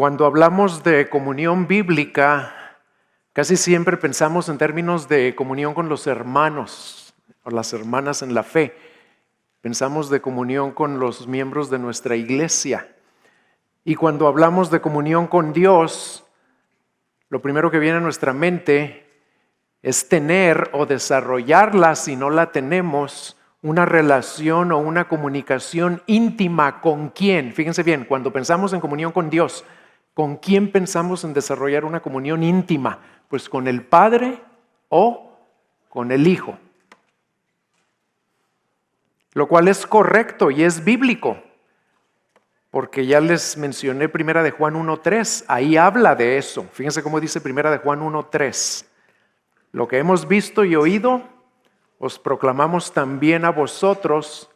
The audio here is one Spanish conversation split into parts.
Cuando hablamos de comunión bíblica, casi siempre pensamos en términos de comunión con los hermanos o las hermanas en la fe. Pensamos de comunión con los miembros de nuestra iglesia. Y cuando hablamos de comunión con Dios, lo primero que viene a nuestra mente es tener o desarrollarla, si no la tenemos, una relación o una comunicación íntima con quién. Fíjense bien, cuando pensamos en comunión con Dios, ¿con quién pensamos en desarrollar una comunión íntima? Pues con el Padre o con el Hijo. Lo cual es correcto y es bíblico, porque ya les mencioné 1 de Juan 1:3, ahí habla de eso. Fíjense cómo dice 1 de Juan 1:3. Lo que hemos visto y oído, os proclamamos también a vosotros,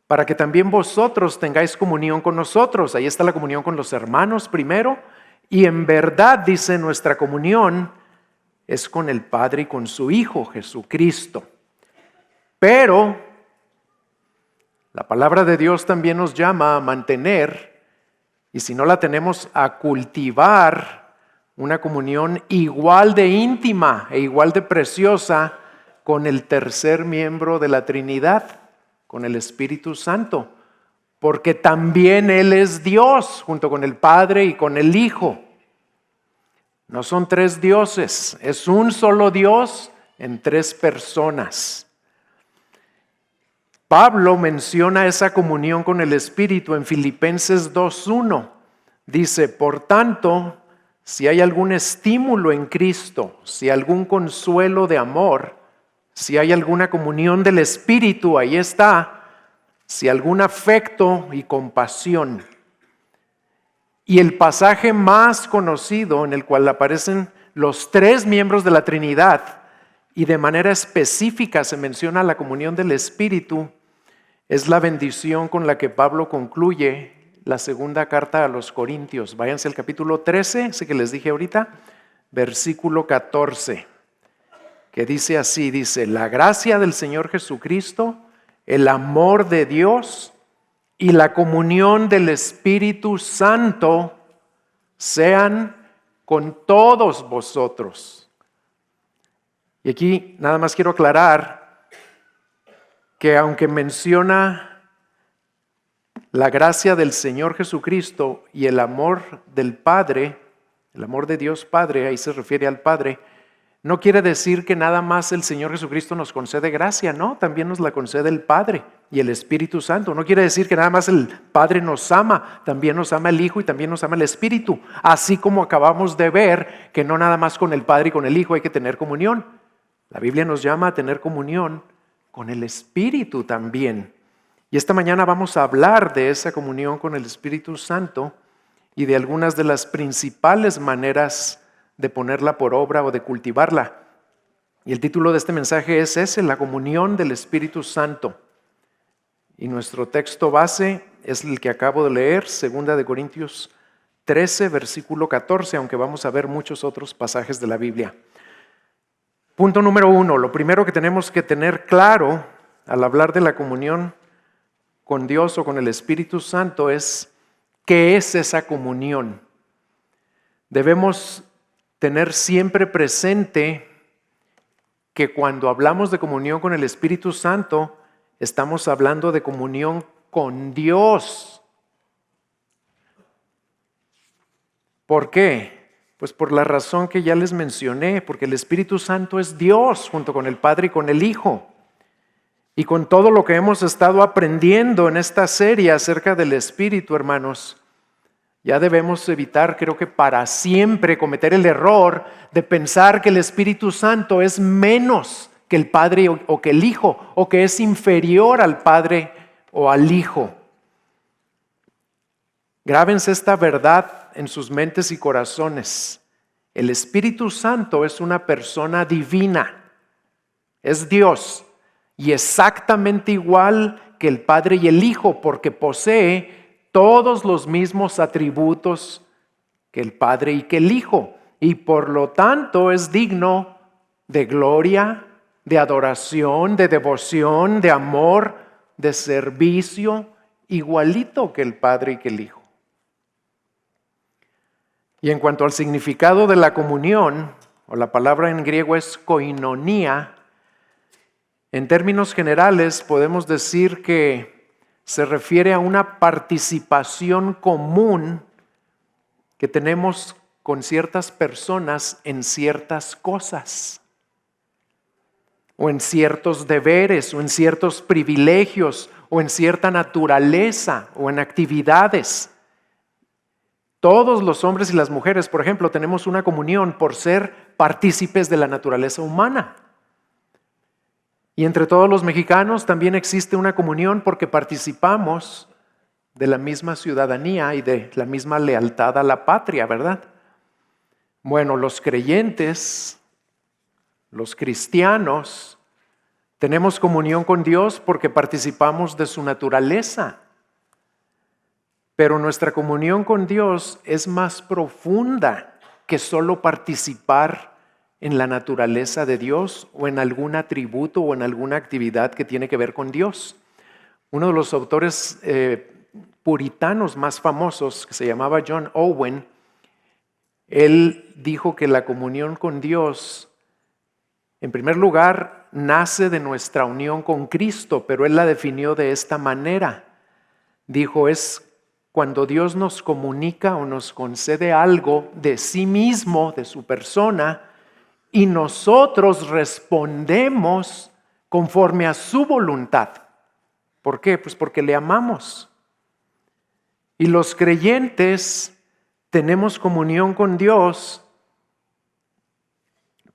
para que también vosotros tengáis comunión con nosotros. Ahí está la comunión con los hermanos primero, y en verdad, dice, nuestra comunión es con el Padre y con su Hijo, Jesucristo. Pero la palabra de Dios también nos llama a mantener, y si no la tenemos, a cultivar una comunión igual de íntima e igual de preciosa con el tercer miembro de la Trinidad, con el Espíritu Santo, porque también Él es Dios, junto con el Padre y con el Hijo. No son tres dioses, es un solo Dios en tres personas. Pablo menciona esa comunión con el Espíritu en Filipenses 2:1. Dice, por tanto, si hay algún estímulo en Cristo, si algún consuelo de amor, si hay alguna comunión del Espíritu, ahí está, si algún afecto y compasión. Y el pasaje más conocido en el cual aparecen los tres miembros de la Trinidad y de manera específica se menciona la comunión del Espíritu, es la bendición con la que Pablo concluye la segunda carta a los Corintios. Váyanse al capítulo 13, ese que les dije ahorita, versículo 14, que dice así, dice, la gracia del Señor Jesucristo, el amor de Dios y la comunión del Espíritu Santo sean con todos vosotros. Y aquí nada más quiero aclarar que aunque menciona la gracia del Señor Jesucristo y el amor del Padre, el amor de Dios Padre, ahí se refiere al Padre, no quiere decir que nada más el Señor Jesucristo nos concede gracia, no, también nos la concede el Padre y el Espíritu Santo. No quiere decir que nada más el Padre nos ama, también nos ama el Hijo y también nos ama el Espíritu. Así como acabamos de ver que no nada más con el Padre y con el Hijo hay que tener comunión. La Biblia nos llama a tener comunión con el Espíritu también. Y esta mañana vamos a hablar de esa comunión con el Espíritu Santo y de algunas de las principales maneras de ponerla por obra o de cultivarla. Y el título de este mensaje es ese, la comunión del Espíritu Santo. Y nuestro texto base es el que acabo de leer, 2 Corintios 13, versículo 14, aunque vamos a ver muchos otros pasajes de la Biblia. Punto número 1, lo primero que tenemos que tener claro al hablar de la comunión con Dios o con el Espíritu Santo es ¿qué es esa comunión? Debemos tener siempre presente que cuando hablamos de comunión con el Espíritu Santo, estamos hablando de comunión con Dios. ¿Por qué? Pues por la razón que ya les mencioné, porque el Espíritu Santo es Dios junto con el Padre y con el Hijo. Y con todo lo que hemos estado aprendiendo en esta serie acerca del Espíritu, hermanos, ya debemos evitar, creo que para siempre, cometer el error de pensar que el Espíritu Santo es menos que el Padre o que el Hijo, o que es inferior al Padre o al Hijo. Grábense esta verdad en sus mentes y corazones. El Espíritu Santo es una persona divina, es Dios, y exactamente igual que el Padre y el Hijo, porque posee todos los mismos atributos que el Padre y que el Hijo, y por lo tanto es digno de gloria, de adoración, de devoción, de amor, de servicio, igualito que el Padre y que el Hijo. Y en cuanto al significado de la comunión, o la palabra en griego es koinonía, en términos generales podemos decir que se refiere a una participación común que tenemos con ciertas personas en ciertas cosas, o en ciertos deberes, o en ciertos privilegios, o en cierta naturaleza, o en actividades. Todos los hombres y las mujeres, por ejemplo, tenemos una comunión por ser partícipes de la naturaleza humana. Y entre todos los mexicanos también existe una comunión porque participamos de la misma ciudadanía y de la misma lealtad a la patria, ¿verdad? Bueno, los creyentes, los cristianos, tenemos comunión con Dios porque participamos de su naturaleza. Pero nuestra comunión con Dios es más profunda que solo participar en la naturaleza de Dios o en algún atributo o en alguna actividad que tiene que ver con Dios. Uno de los autores puritanos más famosos, que se llamaba John Owen, él dijo que la comunión con Dios, en primer lugar, nace de nuestra unión con Cristo, pero él la definió de esta manera. Dijo, es cuando Dios nos comunica o nos concede algo de sí mismo, de su persona, y nosotros respondemos conforme a su voluntad. ¿Por qué? Pues porque le amamos. Y los creyentes tenemos comunión con Dios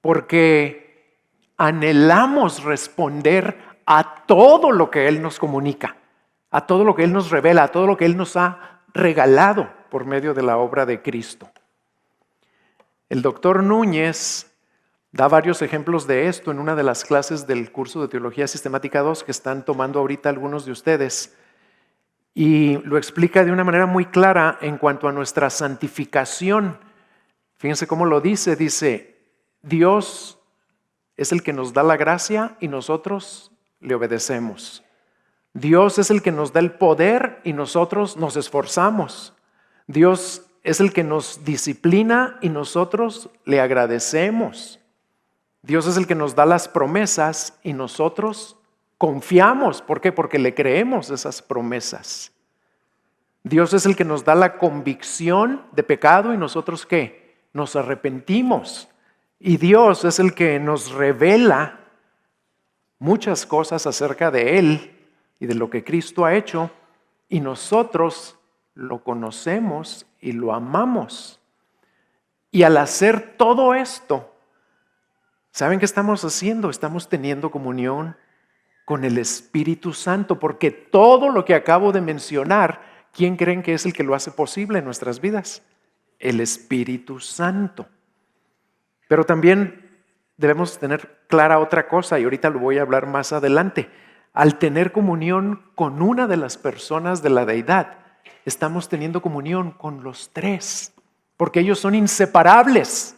porque anhelamos responder a todo lo que Él nos comunica, a todo lo que Él nos revela, a todo lo que Él nos ha regalado por medio de la obra de Cristo. El doctor Núñez da varios ejemplos de esto en una de las clases del curso de Teología Sistemática 2 que están tomando ahorita algunos de ustedes, y lo explica de una manera muy clara en cuanto a nuestra santificación. Fíjense cómo lo dice, Dios es el que nos da la gracia y nosotros le obedecemos. Dios es el que nos da el poder y nosotros nos esforzamos. Dios es el que nos disciplina y nosotros le agradecemos. Dios es el que nos da las promesas y nosotros confiamos. ¿Por qué? Porque le creemos esas promesas. Dios es el que nos da la convicción de pecado y nosotros ¿qué? Nos arrepentimos. Y Dios es el que nos revela muchas cosas acerca de Él y de lo que Cristo ha hecho, y nosotros lo conocemos y lo amamos. Y al hacer todo esto, ¿saben qué estamos haciendo? Estamos teniendo comunión con el Espíritu Santo, porque todo lo que acabo de mencionar, ¿quién creen que es el que lo hace posible en nuestras vidas? El Espíritu Santo. Pero también debemos tener clara otra cosa, y ahorita lo voy a hablar más adelante. Al tener comunión con una de las personas de la deidad, estamos teniendo comunión con los tres, porque ellos son inseparables.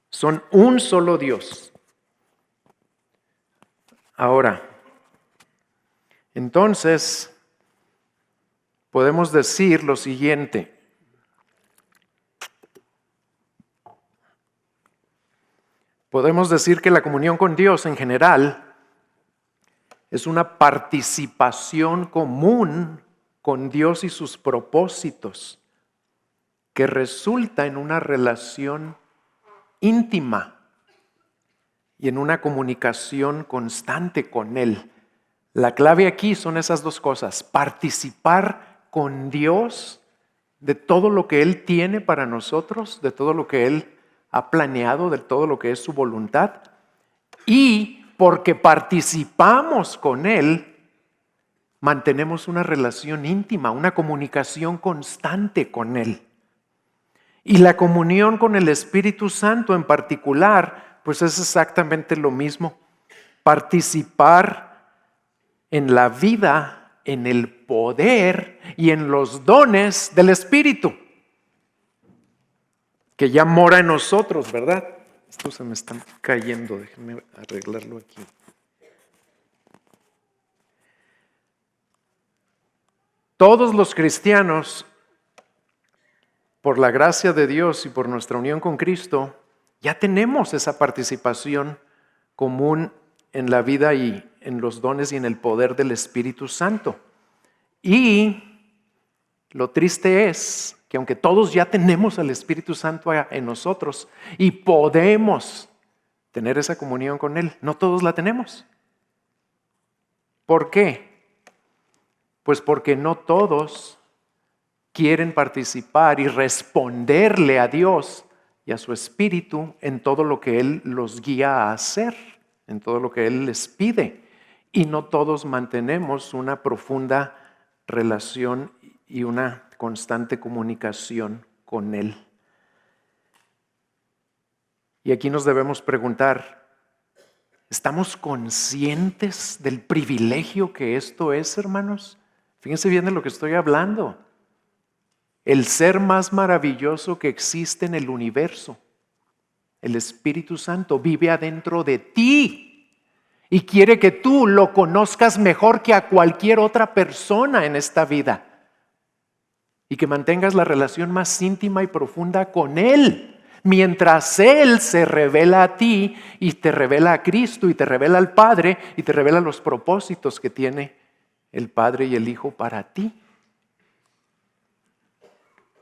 Son un solo Dios. Ahora, entonces, podemos decir lo siguiente. Podemos decir que la comunión con Dios en general es una participación común con Dios y sus propósitos que resulta en una relación íntima y en una comunicación constante con Él. La clave aquí son esas dos cosas: participar con Dios de todo lo que Él tiene para nosotros, de todo lo que Él ha planeado, de todo lo que es su voluntad, y porque participamos con Él, mantenemos una relación íntima, una comunicación constante con Él. Y la comunión con el Espíritu Santo en particular, pues es exactamente lo mismo. Participar en la vida, en el poder y en los dones del Espíritu, que ya mora en nosotros, ¿verdad? Estos se me están cayendo, déjenme arreglarlo aquí. Todos los cristianos por la gracia de Dios y por nuestra unión con Cristo, ya tenemos esa participación común en la vida y en los dones y en el poder del Espíritu Santo. Y lo triste es que aunque todos ya tenemos al Espíritu Santo en nosotros y podemos tener esa comunión con Él, no todos la tenemos. ¿Por qué? Pues porque no todos quieren participar y responderle a Dios y a su Espíritu en todo lo que Él los guía a hacer, en todo lo que Él les pide. Y no todos mantenemos una profunda relación y una constante comunicación con Él. Y aquí nos debemos preguntar, ¿estamos conscientes del privilegio que esto es, hermanos? Fíjense bien de lo que estoy hablando. El ser más maravilloso que existe en el universo, el Espíritu Santo, vive adentro de ti y quiere que tú lo conozcas mejor que a cualquier otra persona en esta vida y que mantengas la relación más íntima y profunda con Él, mientras Él se revela a ti y te revela a Cristo y te revela al Padre y te revela los propósitos que tiene el Padre y el Hijo para ti.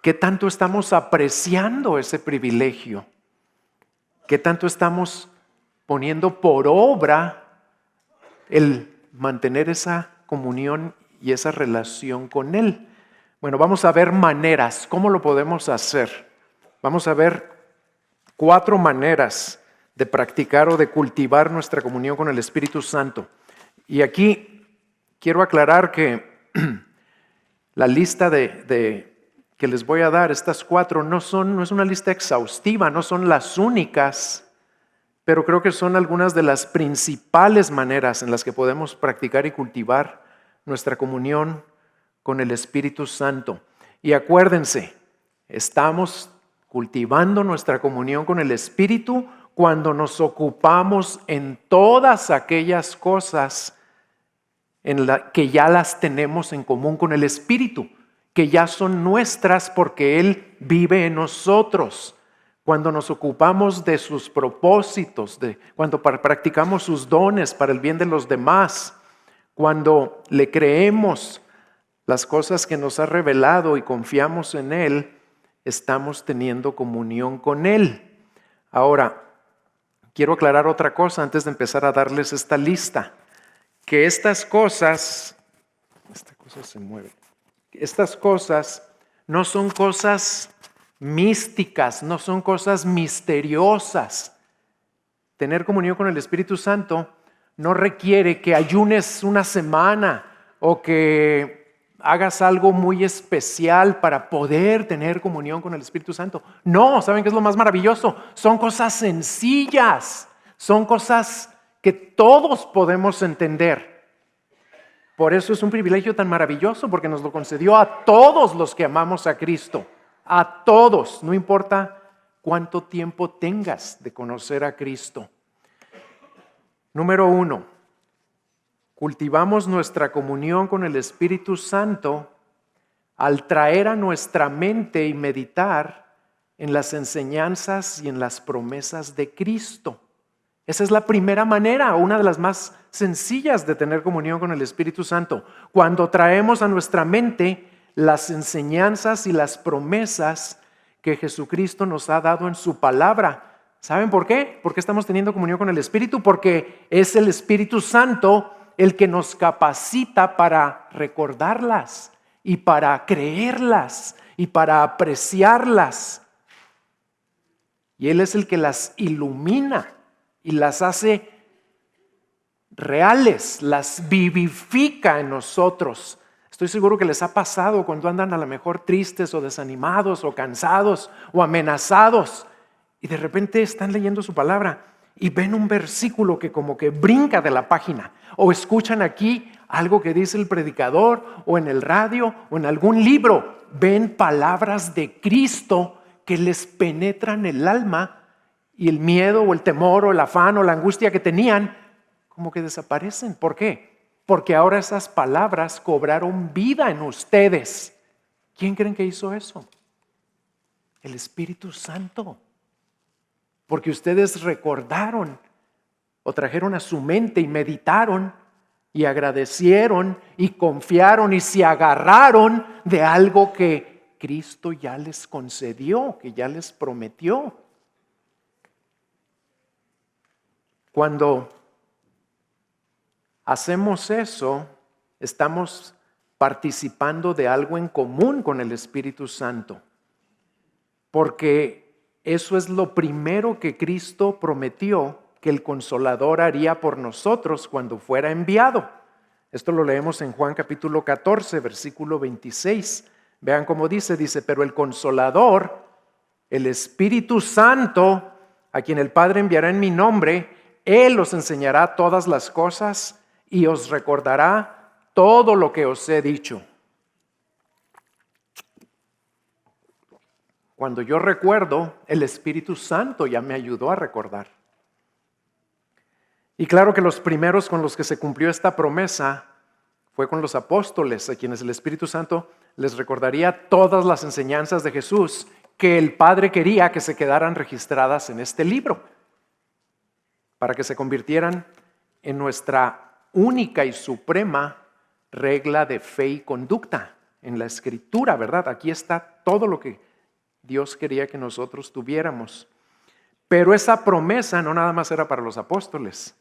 ¿Qué tanto estamos apreciando ese privilegio? ¿Qué tanto estamos poniendo por obra el mantener esa comunión y esa relación con Él? Bueno, vamos a ver maneras. ¿Cómo lo podemos hacer? Vamos a ver 4 maneras de practicar o de cultivar nuestra comunión con el Espíritu Santo. Y aquí quiero aclarar que la lista que les voy a dar, estas 4, no es una lista exhaustiva, no son las únicas, pero creo que son algunas de las principales maneras en las que podemos practicar y cultivar nuestra comunión con el Espíritu Santo. Y acuérdense, estamos cultivando nuestra comunión con el Espíritu cuando nos ocupamos en todas aquellas cosas que ya las tenemos en común con el Espíritu, que ya son nuestras porque Él vive en nosotros. Cuando nos ocupamos de sus propósitos, cuando practicamos sus dones para el bien de los demás, cuando le creemos las cosas que nos ha revelado y confiamos en Él, estamos teniendo comunión con Él. Ahora, quiero aclarar otra cosa antes de empezar a darles esta lista, que estas cosas se mueve. Estas cosas no son cosas místicas, no son cosas misteriosas. Tener comunión con el Espíritu Santo no requiere que ayunes una semana o que hagas algo muy especial para poder tener comunión con el Espíritu Santo. No, ¿saben qué es lo más maravilloso? Son cosas sencillas, son cosas que todos podemos entender. Por eso es un privilegio tan maravilloso, porque nos lo concedió a todos los que amamos a Cristo. A todos, no importa cuánto tiempo tengas de conocer a Cristo. Número 1, cultivamos nuestra comunión con el Espíritu Santo al traer a nuestra mente y meditar en las enseñanzas y en las promesas de Cristo. Esa es la primera manera, una de las más sencillas de tener comunión con el Espíritu Santo. Cuando traemos a nuestra mente las enseñanzas y las promesas que Jesucristo nos ha dado en su palabra. ¿Saben por qué? ¿Por qué estamos teniendo comunión con el Espíritu? Porque es el Espíritu Santo el que nos capacita para recordarlas y para creerlas y para apreciarlas. Y Él es el que las ilumina y las hace reales, las vivifica en nosotros. Estoy seguro que les ha pasado cuando andan a lo mejor tristes o desanimados o cansados o amenazados y de repente están leyendo su palabra y ven un versículo que como que brinca de la página, o escuchan aquí algo que dice el predicador o en el radio o en algún libro, ven palabras de Cristo que les penetran el alma y el miedo o el temor o el afán o la angustia que tenían como que desaparecen. ¿Por qué? Porque ahora esas palabras cobraron vida en ustedes. ¿Quién creen que hizo eso? El Espíritu Santo. Porque ustedes recordaron o trajeron a su mente y meditaron y agradecieron y confiaron y se agarraron de algo que Cristo ya les concedió, que ya les prometió. Cuando hacemos eso, estamos participando de algo en común con el Espíritu Santo, porque eso es lo primero que Cristo prometió que el Consolador haría por nosotros cuando fuera enviado. Esto lo leemos en Juan capítulo 14, versículo 26. Vean cómo dice, pero el Consolador, el Espíritu Santo, a quien el Padre enviará en mi nombre, Él os enseñará todas las cosas y os recordará todo lo que os he dicho. Cuando yo recuerdo, el Espíritu Santo ya me ayudó a recordar. Y claro que los primeros con los que se cumplió esta promesa fue con los apóstoles, a quienes el Espíritu Santo les recordaría todas las enseñanzas de Jesús que el Padre quería que se quedaran registradas en este libro, para que se convirtieran en nuestra única y suprema regla de fe y conducta en la Escritura, ¿verdad? Aquí está todo lo que Dios quería que nosotros tuviéramos. Pero esa promesa no nada más era para los apóstoles.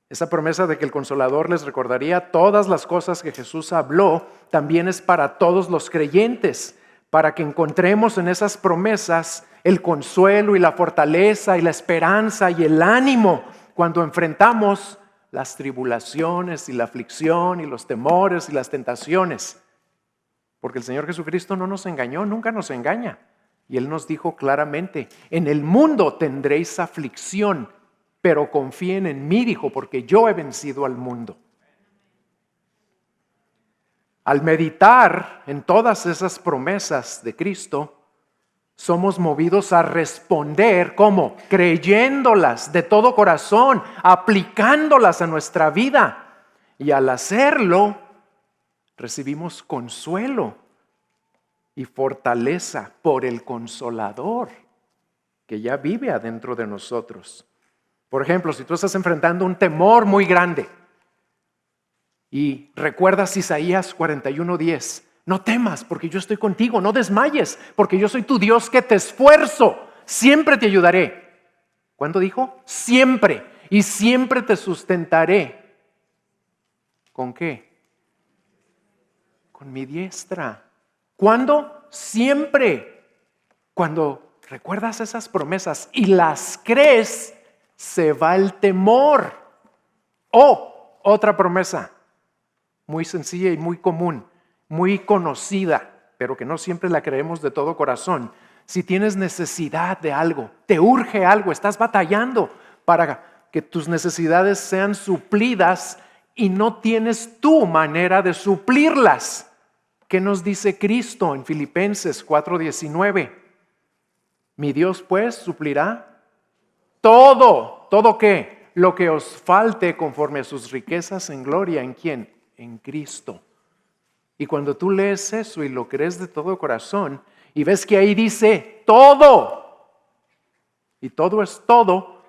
Esa promesa de que el Consolador les recordaría todas las cosas que Jesús habló, también es para todos los creyentes, para que encontremos en esas promesas el consuelo y la fortaleza y la esperanza y el ánimo cuando enfrentamos las tribulaciones y la aflicción y los temores y las tentaciones. Porque el Señor Jesucristo no nos engañó, nunca nos engaña. Y Él nos dijo claramente, en el mundo tendréis aflicción, pero confíen en mí, dijo, porque yo he vencido al mundo. Al meditar en todas esas promesas de Cristo, somos movidos a responder, ¿cómo? Creyéndolas de todo corazón, aplicándolas a nuestra vida. Y al hacerlo, recibimos consuelo y fortaleza por el Consolador que ya vive adentro de nosotros. Por ejemplo, si tú estás enfrentando un temor muy grande y recuerdas Isaías 41:10, no temas porque yo estoy contigo, no desmayes porque yo soy tu Dios que te esfuerzo, siempre te ayudaré. ¿Cuándo dijo? Siempre, y siempre te sustentaré. ¿Con qué? Con mi diestra. ¿Cuándo? Siempre. Cuando recuerdas esas promesas y las crees, se va el temor. Otra promesa, muy sencilla y muy común, muy conocida, pero que no siempre la creemos de todo corazón. Si tienes necesidad de algo, te urge algo, estás batallando para que tus necesidades sean suplidas y no tienes tu manera de suplirlas. ¿Qué nos dice Cristo en Filipenses 4:19? Mi Dios pues suplirá todo ¿qué? Lo que os falte conforme a sus riquezas en gloria. ¿En quién? En Cristo. Y cuando tú lees eso y lo crees de todo corazón y ves que ahí dice todo, y todo es todo,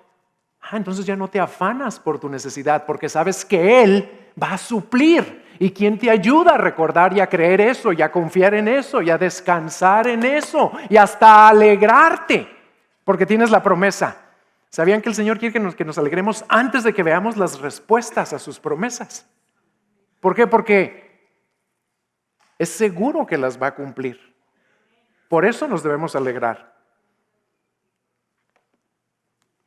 entonces ya no te afanas por tu necesidad porque sabes que Él va a suplir. ¿Y quién te ayuda a recordar y a creer eso y a confiar en eso y a descansar en eso y hasta a alegrarte? Porque tienes la promesa. ¿Sabían que el Señor quiere que nos alegremos antes de que veamos las respuestas a sus promesas? ¿Por qué? Porque es seguro que las va a cumplir. Por eso nos debemos alegrar.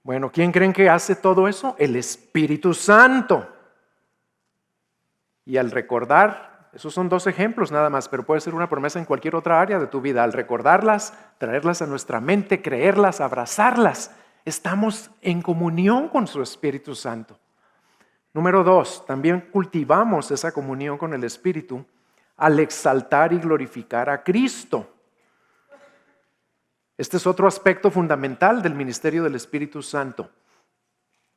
Bueno, ¿quién creen que hace todo eso? El Espíritu Santo. Y al recordar, esos son 2 ejemplos nada más, pero puede ser una promesa en cualquier otra área de tu vida. Al recordarlas, traerlas a nuestra mente, creerlas, abrazarlas, estamos en comunión con su Espíritu Santo. Número 2, también cultivamos esa comunión con el Espíritu al exaltar y glorificar a Cristo. Este es otro aspecto fundamental del ministerio del Espíritu Santo.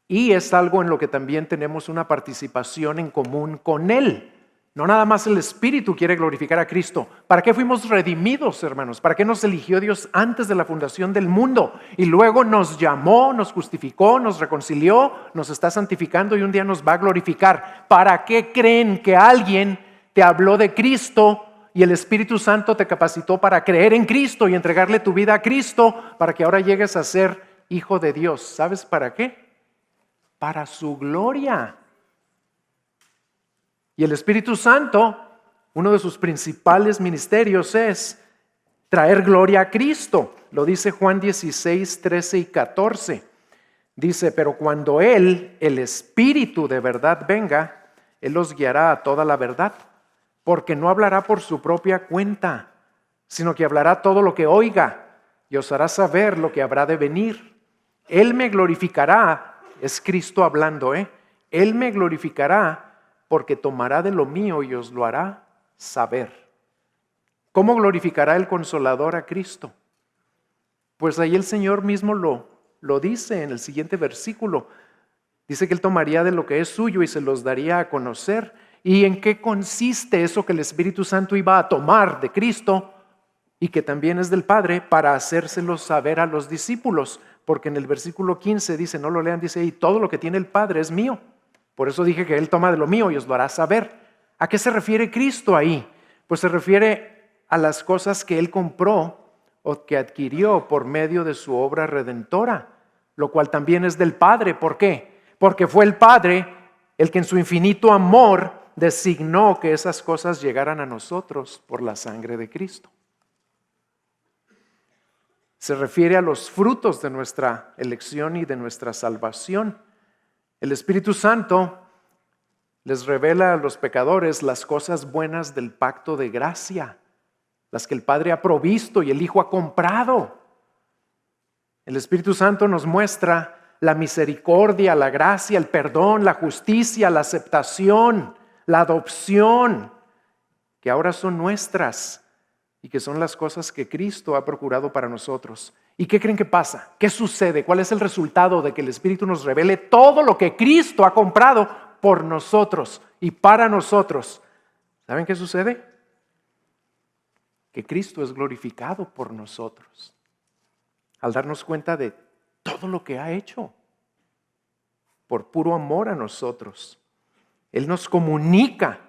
Y es algo en lo que también tenemos una participación en común con Él. No nada más el Espíritu quiere glorificar a Cristo. ¿Para qué fuimos redimidos, hermanos? ¿Para qué nos eligió Dios antes de la fundación del mundo? Y luego nos llamó, nos justificó, nos reconcilió, nos está santificando y un día nos va a glorificar. ¿Para qué creen que alguien te habló de Cristo y el Espíritu Santo te capacitó para creer en Cristo y entregarle tu vida a Cristo para que ahora llegues a ser hijo de Dios? ¿Sabes para qué? Para su gloria. Y el Espíritu Santo, uno de sus principales ministerios es traer gloria a Cristo. Lo dice Juan 16, 13 y 14. Dice, pero cuando Él, el Espíritu de verdad venga, Él los guiará a toda la verdad, porque no hablará por su propia cuenta, sino que hablará todo lo que oiga y os hará saber lo que habrá de venir. Él me glorificará, es Cristo hablando, Él me glorificará porque tomará de lo mío y os lo hará saber. ¿Cómo glorificará el Consolador a Cristo? Pues ahí el Señor mismo lo dice en el siguiente versículo. Dice que Él tomaría de lo que es suyo y se los daría a conocer. ¿Y en qué consiste eso que el Espíritu Santo iba a tomar de Cristo y que también es del Padre para hacérselo saber a los discípulos? Porque en el versículo 15 dice, no lo lean, dice, y todo lo que tiene el Padre es mío. Por eso dije que Él toma de lo mío y os lo hará saber. ¿A qué se refiere Cristo ahí? Pues se refiere a las cosas que Él compró o que adquirió por medio de su obra redentora, lo cual también es del Padre. ¿Por qué? Porque fue el Padre el que en su infinito amor designó que esas cosas llegaran a nosotros por la sangre de Cristo. Se refiere a los frutos de nuestra elección y de nuestra salvación. El Espíritu Santo les revela a los pecadores las cosas buenas del pacto de gracia, las que el Padre ha provisto y el Hijo ha comprado. El Espíritu Santo nos muestra la misericordia, la gracia, el perdón, la justicia, la aceptación, la adopción, que ahora son nuestras y que son las cosas que Cristo ha procurado para nosotros. ¿Y qué creen que pasa? ¿Qué sucede? ¿Cuál es el resultado de que el Espíritu nos revele todo lo que Cristo ha comprado por nosotros y para nosotros? ¿Saben qué sucede? Que Cristo es glorificado por nosotros al darnos cuenta de todo lo que ha hecho por puro amor a nosotros. Él nos comunica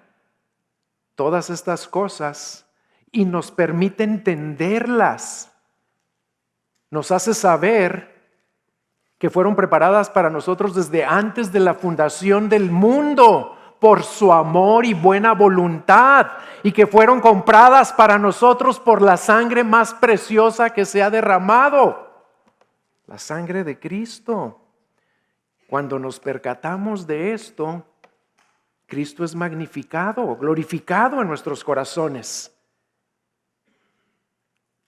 todas estas cosas y nos permite entenderlas. Nos hace saber que fueron preparadas para nosotros desde antes de la fundación del mundo por su amor y buena voluntad, y que fueron compradas para nosotros por la sangre más preciosa que se ha derramado, la sangre de Cristo. Cuando nos percatamos de esto, Cristo es magnificado, glorificado en nuestros corazones.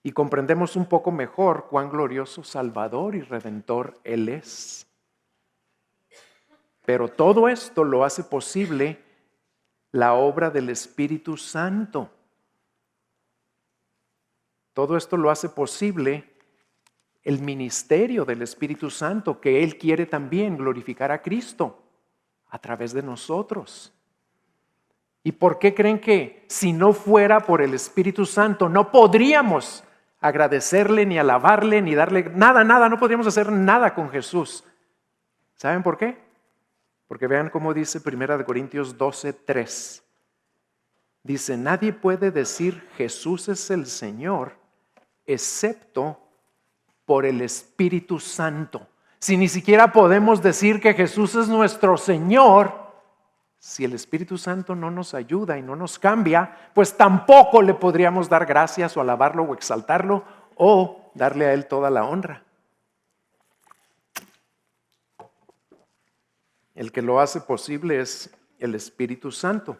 Y comprendemos un poco mejor cuán glorioso Salvador y Redentor Él es. Pero todo esto lo hace posible la obra del Espíritu Santo. Todo esto lo hace posible el ministerio del Espíritu Santo, que Él quiere también glorificar a Cristo a través de nosotros. ¿Y por qué creen que si no fuera por el Espíritu Santo no podríamos agradecerle, ni alabarle, ni darle nada, no podríamos hacer nada con Jesús? ¿Saben por qué? Porque vean cómo dice 1 Corintios 12:3. Dice, nadie puede decir Jesús es el Señor excepto por el Espíritu Santo. Si ni siquiera podemos decir que Jesús es nuestro Señor, si el Espíritu Santo no nos ayuda y no nos cambia, pues tampoco le podríamos dar gracias o alabarlo o exaltarlo o darle a Él toda la honra. El que lo hace posible es el Espíritu Santo.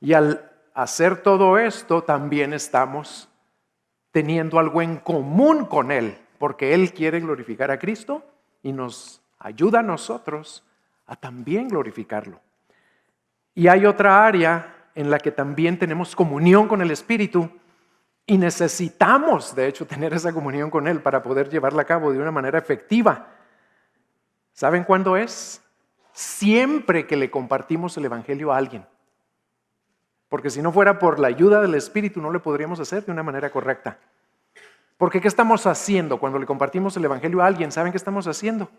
Y al hacer todo esto, también estamos teniendo algo en común con Él, porque Él quiere glorificar a Cristo y nos ayuda a nosotros a también glorificarlo. Y hay otra área en la que también tenemos comunión con el Espíritu y necesitamos, de hecho, tener esa comunión con Él para poder llevarla a cabo de una manera efectiva. ¿Saben cuándo es? Siempre que le compartimos el Evangelio a alguien. Porque si no fuera por la ayuda del Espíritu no lo podríamos hacer de una manera correcta. Porque ¿qué estamos haciendo cuando le compartimos el Evangelio a alguien? ¿Saben qué estamos haciendo?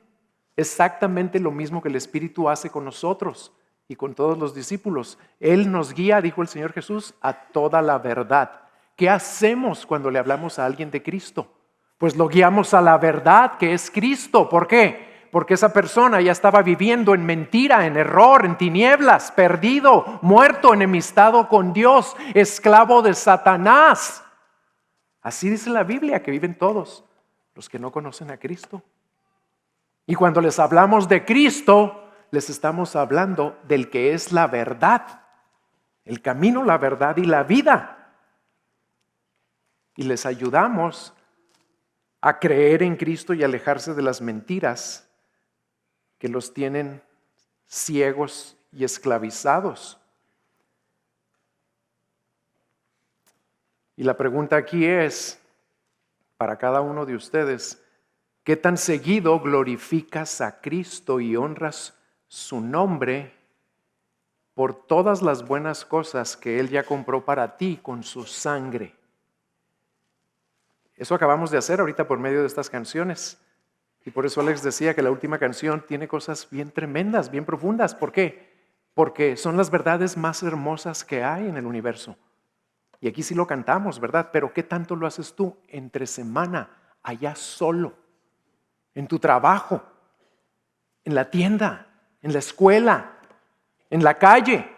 Exactamente lo mismo que el Espíritu hace con nosotros y con todos los discípulos. Él nos guía, dijo el Señor Jesús, a toda la verdad. ¿Qué hacemos cuando le hablamos a alguien de Cristo? Pues lo guiamos a la verdad que es Cristo. ¿Por qué? Porque esa persona ya estaba viviendo en mentira, en error, en tinieblas, perdido, muerto, enemistado con Dios, esclavo de Satanás. Así dice la Biblia que viven todos los que no conocen a Cristo. Y cuando les hablamos de Cristo, les estamos hablando del que es la verdad, el camino, la verdad y la vida. Y les ayudamos a creer en Cristo y alejarse de las mentiras que los tienen ciegos y esclavizados. Y la pregunta aquí es, para cada uno de ustedes, ¿qué tan seguido glorificas a Cristo y honras su nombre por todas las buenas cosas que Él ya compró para ti con su sangre? Eso acabamos de hacer ahorita por medio de estas canciones. Y por eso Alex decía que la última canción tiene cosas bien tremendas, bien profundas. ¿Por qué? Porque son las verdades más hermosas que hay en el universo. Y aquí sí lo cantamos, ¿verdad? Pero ¿qué tanto lo haces tú entre semana, allá solo, en tu trabajo, en la tienda, en la escuela, en la calle?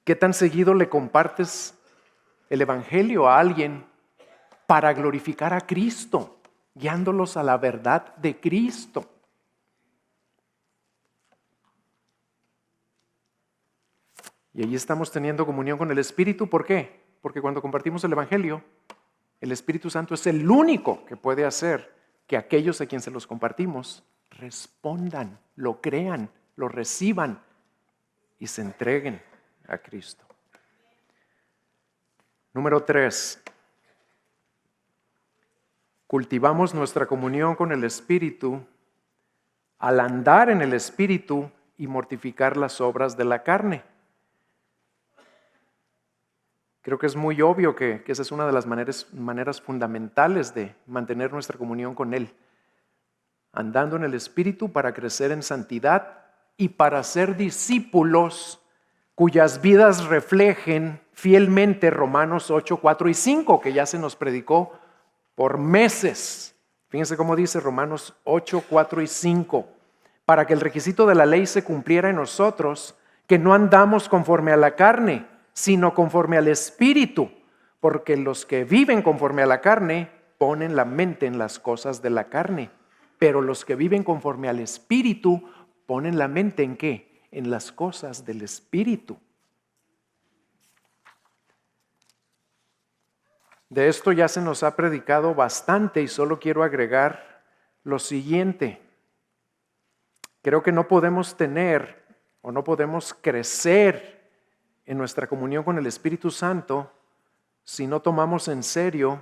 ¿Qué tan seguido le compartes el Evangelio a alguien para glorificar a Cristo, guiándolos a la verdad de Cristo? Y allí estamos teniendo comunión con el Espíritu. ¿Por qué? Porque cuando compartimos el Evangelio, el Espíritu Santo es el único que puede hacer que aquellos a quienes se los compartimos respondan, lo crean, lo reciban y se entreguen a Cristo. Número 3. Cultivamos nuestra comunión con el Espíritu al andar en el Espíritu y mortificar las obras de la carne. Creo que es muy obvio que esa es una de las maneras fundamentales de mantener nuestra comunión con Él. Andando en el Espíritu para crecer en santidad y para ser discípulos cuyas vidas reflejen fielmente Romanos 8, 4 y 5, que ya se nos predicó por meses. Fíjense cómo dice Romanos 8, 4 y 5. Para que el requisito de la ley se cumpliera en nosotros, que no andamos conforme a la carne, sino conforme al Espíritu, porque los que viven conforme a la carne ponen la mente en las cosas de la carne, pero los que viven conforme al Espíritu ponen la mente ¿en qué? En las cosas del Espíritu. De esto ya se nos ha predicado bastante y solo quiero agregar lo siguiente. Creo que no podemos tener o no podemos crecer en nuestra comunión con el Espíritu Santo si no tomamos en serio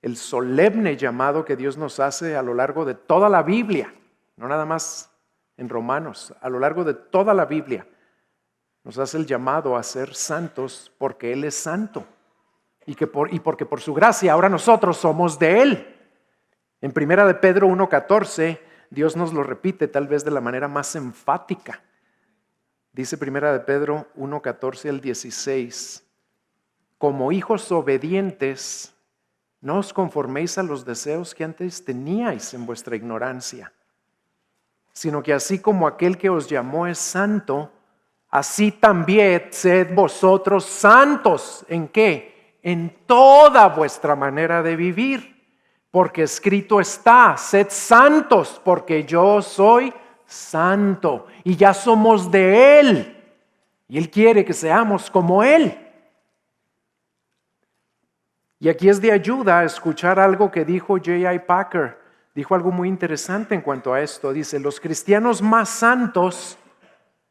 el solemne llamado que Dios nos hace a lo largo de toda la Biblia, no nada más en Romanos, a lo largo de toda la Biblia. Nos hace el llamado a ser santos porque Él es santo y porque por su gracia ahora nosotros somos de Él. En 1 Pedro 1:14 Dios nos lo repite tal vez de la manera más enfática. Dice 1 Pedro 1:14 al 16, como hijos obedientes, no os conforméis a los deseos que antes teníais en vuestra ignorancia, sino que así como aquel que os llamó es santo, así también sed vosotros santos. ¿En qué? En toda vuestra manera de vivir, porque escrito está, sed santos, porque yo soy santo, y ya somos de Él, y Él quiere que seamos como Él. Y aquí es de ayuda escuchar algo que dijo J.I. Packer. Dijo algo muy interesante en cuanto a esto. Dice, los cristianos más santos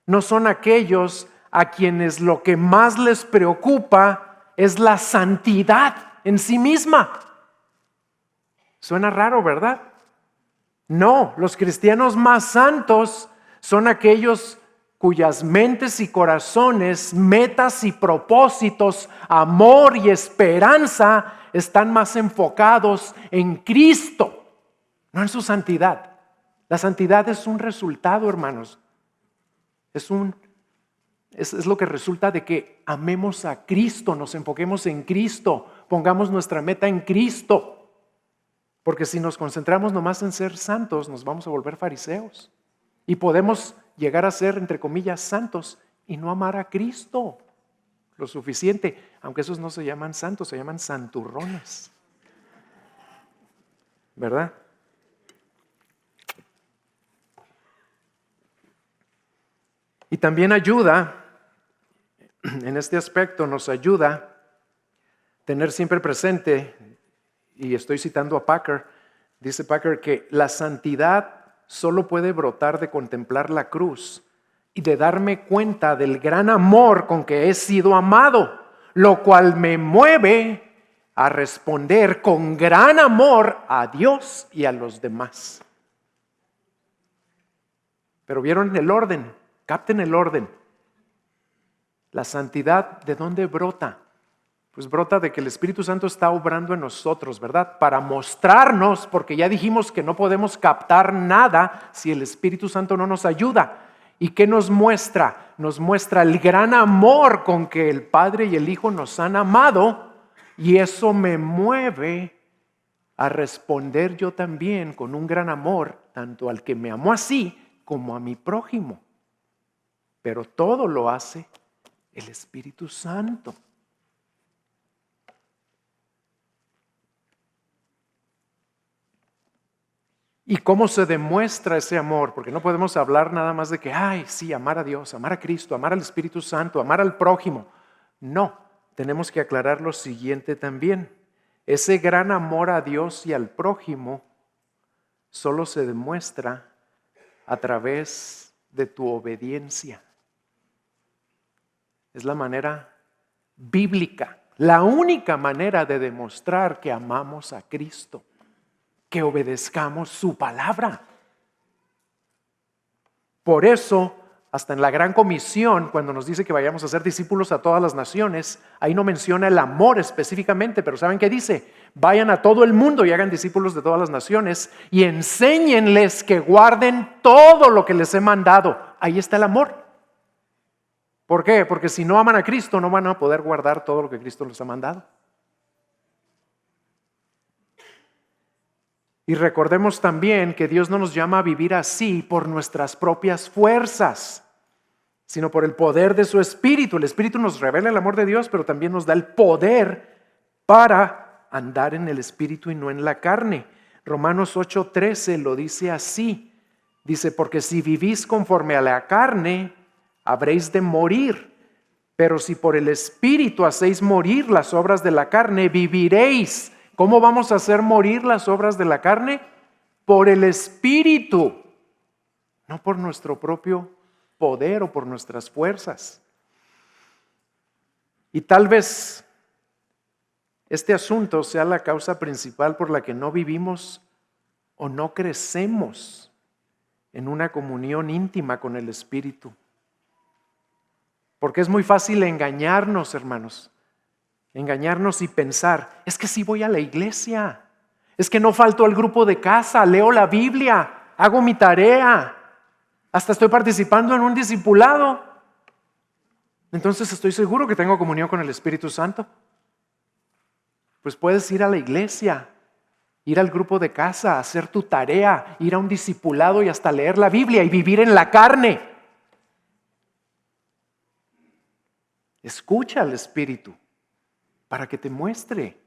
no son aquellos a quienes lo que más les preocupa es la santidad en sí misma. Suena raro, ¿verdad? No, los cristianos más santos son aquellos cuyas mentes y corazones, metas y propósitos, amor y esperanza están más enfocados en Cristo, no en su santidad. La santidad es un resultado, hermanos. Es lo que resulta de que amemos a Cristo, nos enfoquemos en Cristo, pongamos nuestra meta en Cristo. Porque si nos concentramos nomás en ser santos, nos vamos a volver fariseos. Y podemos llegar a ser, entre comillas, santos y no amar a Cristo lo suficiente. Aunque esos no se llaman santos, se llaman santurrones. ¿Verdad? Y también ayuda, en este aspecto nos ayuda tener siempre presente, y estoy citando a Packer, dice Packer que la santidad solo puede brotar de contemplar la cruz y de darme cuenta del gran amor con que he sido amado, lo cual me mueve a responder con gran amor a Dios y a los demás. Pero vieron el orden, capten el orden. La santidad, ¿de dónde brota? Pues brota de que el Espíritu Santo está obrando en nosotros, ¿verdad? Para mostrarnos, porque ya dijimos que no podemos captar nada si el Espíritu Santo no nos ayuda. ¿Y qué nos muestra? Nos muestra el gran amor con que el Padre y el Hijo nos han amado, y eso me mueve a responder yo también con un gran amor, tanto al que me amó así como a mi prójimo. Pero todo lo hace el Espíritu Santo. ¿Y cómo se demuestra ese amor? Porque no podemos hablar nada más de que, sí, amar a Dios, amar a Cristo, amar al Espíritu Santo, amar al prójimo. No, tenemos que aclarar lo siguiente también. Ese gran amor a Dios y al prójimo solo se demuestra a través de tu obediencia. Es la manera bíblica, la única manera de demostrar que amamos a Cristo. Que obedezcamos su palabra. Por eso, hasta en la Gran Comisión, cuando nos dice que vayamos a ser discípulos a todas las naciones, ahí no menciona el amor específicamente, pero ¿saben qué dice? Vayan a todo el mundo y hagan discípulos de todas las naciones y enséñenles que guarden todo lo que les he mandado. Ahí está el amor. ¿Por qué? Porque si no aman a Cristo, no van a poder guardar todo lo que Cristo les ha mandado. Y recordemos también que Dios no nos llama a vivir así por nuestras propias fuerzas, sino por el poder de su Espíritu. El Espíritu nos revela el amor de Dios, pero también nos da el poder para andar en el Espíritu y no en la carne. Romanos 8:13 lo dice así. Dice, porque si vivís conforme a la carne, habréis de morir. Pero si por el Espíritu hacéis morir las obras de la carne, viviréis. ¿Cómo vamos a hacer morir las obras de la carne? Por el Espíritu, no por nuestro propio poder o por nuestras fuerzas. Y tal vez este asunto sea la causa principal por la que no vivimos o no crecemos en una comunión íntima con el Espíritu. Porque es muy fácil engañarnos, hermanos. Engañarnos y pensar, es que sí voy a la iglesia, es que no falto al grupo de casa, leo la Biblia, hago mi tarea, hasta estoy participando en un discipulado. Entonces estoy seguro que tengo comunión con el Espíritu Santo. Pues puedes ir a la iglesia, ir al grupo de casa, hacer tu tarea, ir a un discipulado y hasta leer la Biblia y vivir en la carne. Escucha al Espíritu para que te muestre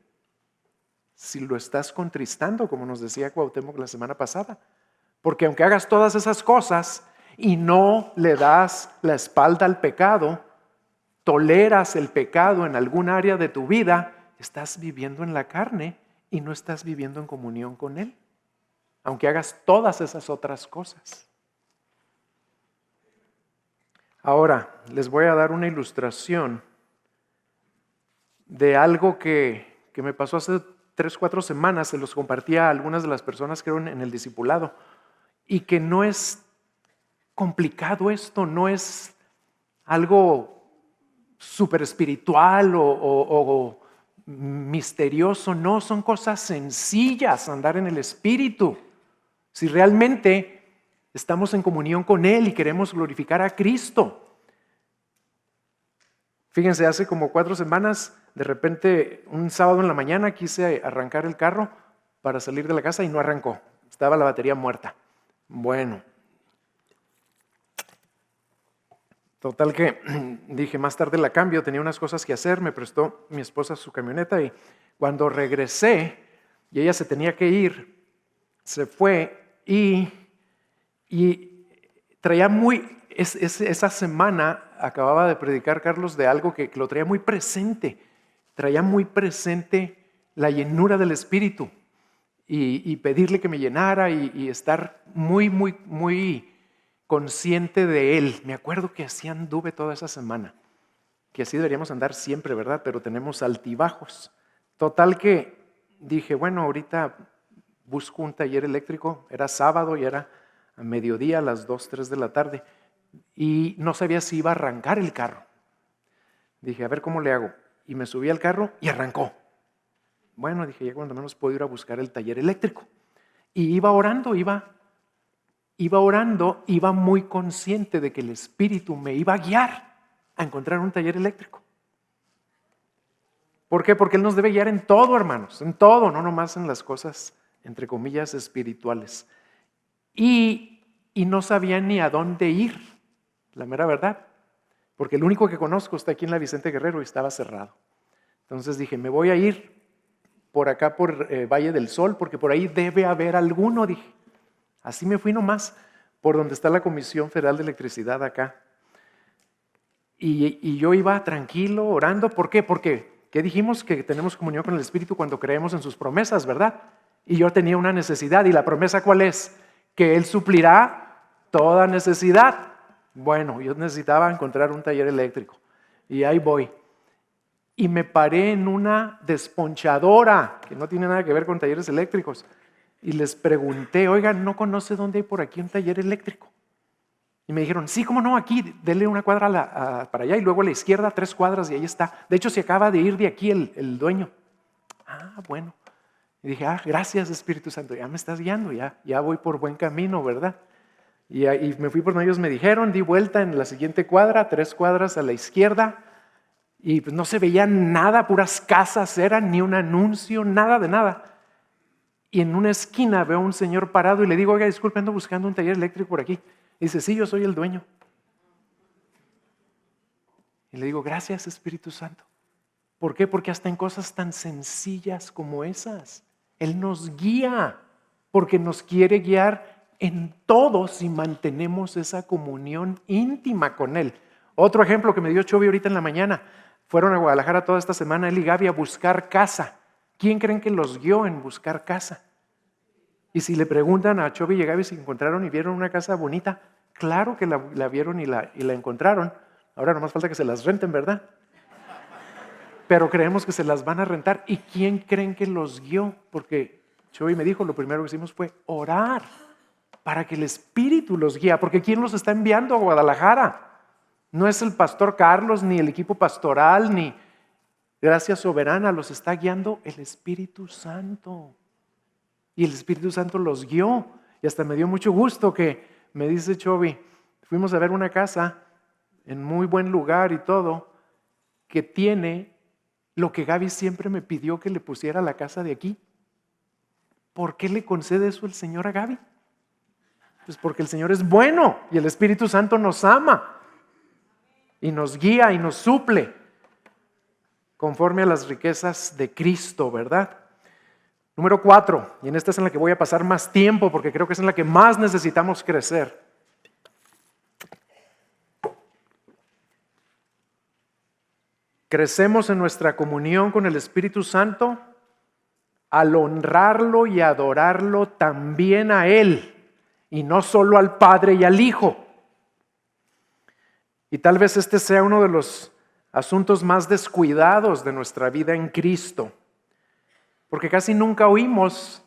si lo estás contristando, como nos decía Cuauhtémoc la semana pasada. Porque aunque hagas todas esas cosas y no le das la espalda al pecado, toleras el pecado en algún área de tu vida, estás viviendo en la carne y no estás viviendo en comunión con Él. Aunque hagas todas esas otras cosas. Ahora, les voy a dar una ilustración de algo que me pasó hace 3-4 semanas. Se los compartí a algunas de las personas que eran en el discipulado y que no es complicado esto, no es algo súper espiritual o misterioso, no, son cosas sencillas andar en el Espíritu. Si realmente estamos en comunión con Él y queremos glorificar a Cristo. Fíjense, hace como 4 semanas, de repente, un sábado en la mañana quise arrancar el carro para salir de la casa y no arrancó. Estaba la batería muerta. Bueno, total que dije, más tarde la cambio, tenía unas cosas que hacer, me prestó mi esposa su camioneta y cuando regresé y ella se tenía que ir, se fue y traía esa semana acababa de predicar Carlos de algo que lo traía muy presente, la llenura del Espíritu y pedirle que me llenara y estar muy consciente de Él. Me acuerdo que así anduve toda esa semana, que así deberíamos andar siempre, ¿verdad? Pero tenemos altibajos. Total que dije, bueno, ahorita busco un taller eléctrico, era sábado y era a mediodía, a las 2, 3 de la tarde, y no sabía si iba a arrancar el carro. Dije, a ver cómo le hago. Y me subí al carro y arrancó. Bueno, dije, ya cuando menos puedo ir a buscar el taller eléctrico. Y iba orando, iba muy consciente de que el Espíritu me iba a guiar a encontrar un taller eléctrico. ¿Por qué? Porque Él nos debe guiar en todo, hermanos, en todo, no nomás en las cosas, entre comillas, espirituales. Y no sabía ni a dónde ir, la mera verdad, porque el único que conozco está aquí en la Vicente Guerrero y estaba cerrado. Entonces dije, me voy a ir por acá, por Valle del Sol, porque por ahí debe haber alguno, dije. Así me fui nomás, por donde está la Comisión Federal de Electricidad acá. Y yo iba tranquilo, orando. ¿Por qué? Porque, ¿qué dijimos? Que tenemos comunión con el Espíritu cuando creemos en sus promesas, ¿verdad? Y yo tenía una necesidad, ¿y la promesa cuál es? Que Él suplirá toda necesidad. Bueno, yo necesitaba encontrar un taller eléctrico, y ahí voy. Y me paré en una desponchadora, que no tiene nada que ver con talleres eléctricos. Y les pregunté, oigan, ¿no conoce dónde hay por aquí un taller eléctrico? Y me dijeron, sí, cómo no, aquí, dele una cuadra para allá y luego a la izquierda 3 cuadras y ahí está. De hecho, se acaba de ir de aquí el dueño. Ah, bueno. Y dije, gracias Espíritu Santo, ya me estás guiando, ya voy por buen camino, ¿verdad? Y me fui por donde ellos me dijeron, di vuelta en la siguiente cuadra, 3 cuadras a la izquierda. Y pues no se veía nada, puras casas eran, ni un anuncio, nada de nada. Y en una esquina veo a un señor parado y le digo, oiga, disculpe, ando buscando un taller eléctrico por aquí. Y dice, sí, yo soy el dueño. Y le digo, gracias Espíritu Santo. ¿Por qué? Porque hasta en cosas tan sencillas como esas, Él nos guía, porque nos quiere guiar en todo si mantenemos esa comunión íntima con Él. Otro ejemplo que me dio Chovy ahorita en la mañana, fueron a Guadalajara toda esta semana, él y Gaby, a buscar casa. ¿Quién creen que los guió en buscar casa? Y si le preguntan a Chovy y a Gaby si encontraron y vieron una casa bonita, claro que la vieron y la encontraron. Ahora nomás falta que se las renten, ¿verdad? Pero creemos que se las van a rentar. ¿Y quién creen que los guió? Porque Chovy me dijo, lo primero que hicimos fue orar para que el Espíritu los guía. Porque ¿quién los está enviando a Guadalajara? No es el pastor Carlos, ni el equipo pastoral, ni Gracia Soberana, los está guiando el Espíritu Santo. Y el Espíritu Santo los guió. Y hasta me dio mucho gusto que me dice Chovy, fuimos a ver una casa en muy buen lugar y todo, que tiene lo que Gaby siempre me pidió que le pusiera a la casa de aquí. ¿Por qué le concede eso el Señor a Gaby? Pues porque el Señor es bueno y el Espíritu Santo nos ama y nos guía y nos suple conforme a las riquezas de Cristo, ¿verdad? Número 4, y en esta es en la que voy a pasar más tiempo porque creo que es en la que más necesitamos crecer. Crecemos en nuestra comunión con el Espíritu Santo al honrarlo y adorarlo también a Él, y no solo al Padre y al Hijo. Y tal vez este sea uno de los asuntos más descuidados de nuestra vida en Cristo, porque casi nunca oímos